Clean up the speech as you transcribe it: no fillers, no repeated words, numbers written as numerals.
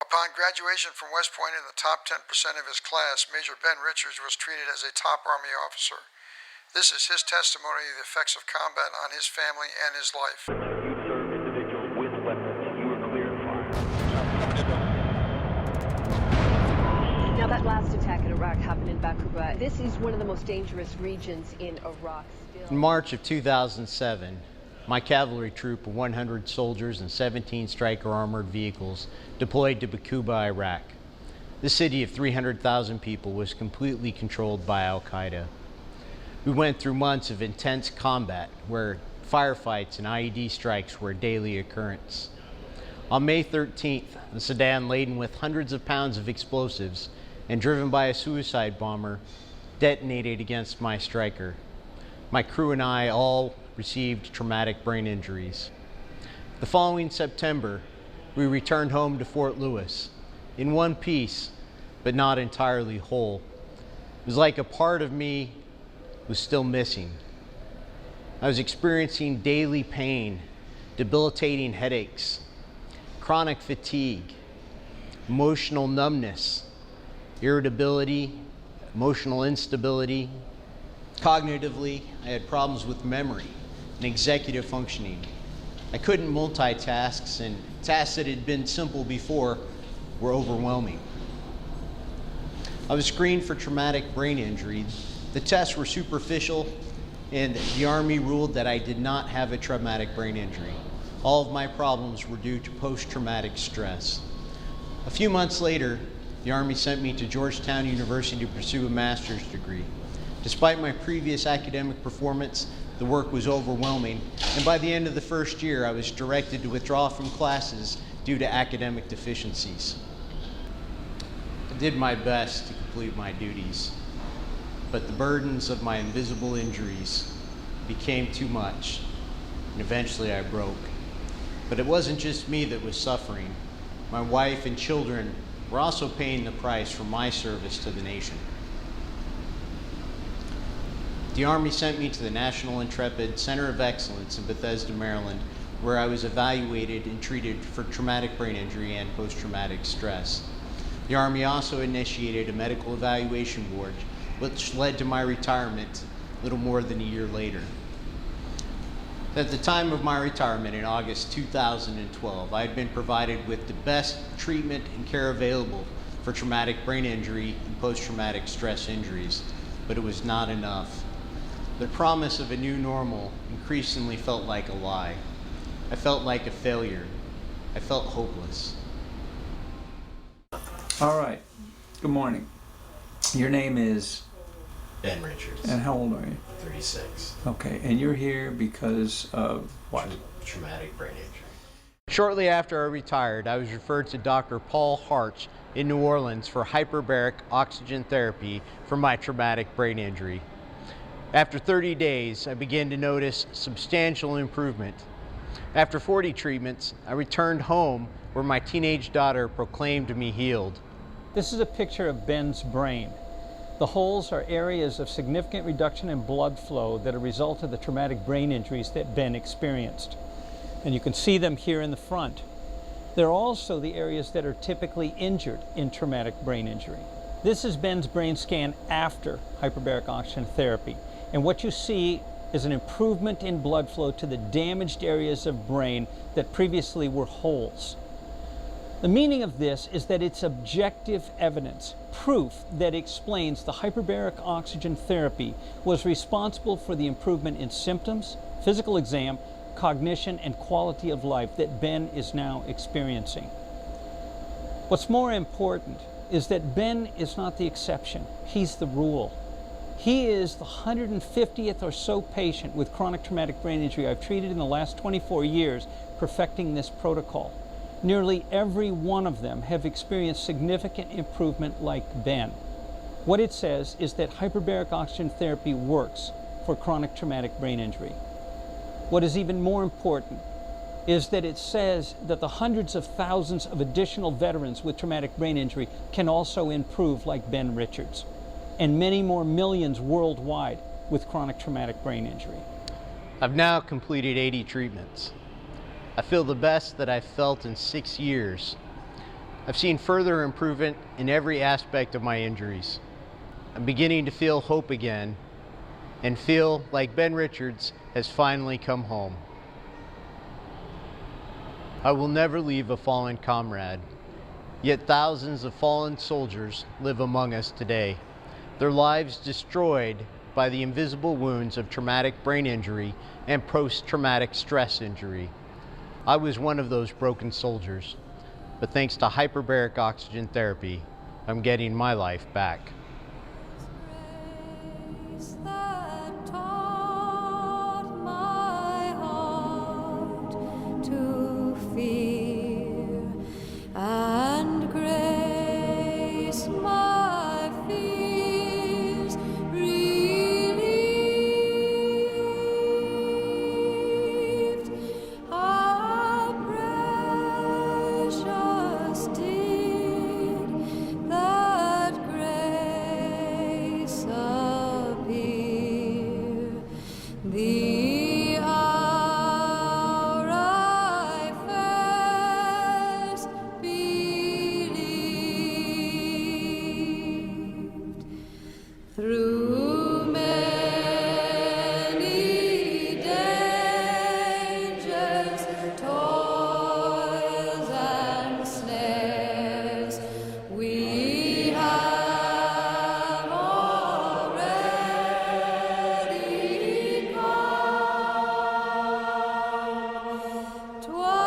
Upon graduation from West Point in the top 10% of his class, Major Ben Richards was treated as a top Army officer. This is his testimony of the effects of combat on his family and his life. You serve individuals with weapons. You are clear to fire. Now, that last attack in Iraq happened in Bakuba. This is one of the most dangerous regions in Iraq still. In March of 2007, my cavalry troop of 100 soldiers and 17 Stryker armored vehicles deployed to Bakuba, Iraq. This city of 300,000 people was completely controlled by Al-Qaeda. We went through months of intense combat where firefights and IED strikes were a daily occurrence. On May 13th, a sedan laden with hundreds of pounds of explosives and driven by a suicide bomber detonated against my Stryker. My crew and I all received traumatic brain injuries. The following September, we returned home to Fort Lewis in one piece, but not entirely whole. It was like a part of me was still missing. I was experiencing daily pain, debilitating headaches, chronic fatigue, emotional numbness, irritability, emotional instability. Cognitively, I had problems with memory and executive functioning. I couldn't multitask, and tasks that had been simple before were overwhelming. I was screened for traumatic brain injury. The tests were superficial, and the Army ruled that I did not have a traumatic brain injury. All of my problems were due to post-traumatic stress. A few months later, the Army sent me to Georgetown University to pursue a master's degree. Despite my previous academic performance, the work was overwhelming, and by the end of the first year, I was directed to withdraw from classes due to academic deficiencies. I did my best to complete my duties, but the burdens of my invisible injuries became too much, and eventually I broke. But it wasn't just me that was suffering. My wife and children were also paying the price for my service to the nation. The Army sent me to the National Intrepid Center of Excellence in Bethesda, Maryland, where I was evaluated and treated for traumatic brain injury and post-traumatic stress. The Army also initiated a medical evaluation board, which led to my retirement a little more than a year later. At the time of my retirement in August 2012, I had been provided with the best treatment and care available for traumatic brain injury and post-traumatic stress injuries, but it was not enough. The promise of a new normal increasingly felt like a lie. I felt like a failure. I felt hopeless. All right. Good morning. Your name is? Ben Richards. And how old are you? 36. Okay. And you're here because of what? Traumatic brain injury. Shortly after I retired, I was referred to Dr. Paul Harch in New Orleans for hyperbaric oxygen therapy for my traumatic brain injury. After 30 days, I began to notice substantial improvement. After 40 treatments, I returned home where my teenage daughter proclaimed me healed. This is a picture of Ben's brain. The holes are areas of significant reduction in blood flow that are a result of the traumatic brain injuries that Ben experienced. And you can see them here in the front. They're also the areas that are typically injured in traumatic brain injury. This is Ben's brain scan after hyperbaric oxygen therapy. And what you see is an improvement in blood flow to the damaged areas of brain that previously were holes. The meaning of this is that it's objective evidence, proof that explains the hyperbaric oxygen therapy was responsible for the improvement in symptoms, physical exam, cognition, and quality of life that Ben is now experiencing. What's more important is that Ben is not the exception, he's the rule. He is the 150th or so patient with chronic traumatic brain injury I've treated in the last 24 years perfecting this protocol. Nearly every one of them have experienced significant improvement like Ben. What it says is that hyperbaric oxygen therapy works for chronic traumatic brain injury. What is even more important is that it says that the hundreds of thousands of additional veterans with traumatic brain injury can also improve like Ben Richards, and many more millions worldwide with chronic traumatic brain injury. I've now completed 80 treatments. I feel the best that I've felt in 6 years. I've seen further improvement in every aspect of my injuries. I'm beginning to feel hope again and feel like Ben Richards has finally come home. I will never leave a fallen comrade, yet thousands of fallen soldiers live among us today, their lives destroyed by the invisible wounds of traumatic brain injury and post-traumatic stress injury. I was one of those broken soldiers, but thanks to hyperbaric oxygen therapy, I'm getting my life back. That taught my heart to fear, and grace my fears relieved. How precious did that grace appear, the hour I first believed. Through many dangers, toils and snares, we have already come. 'Twas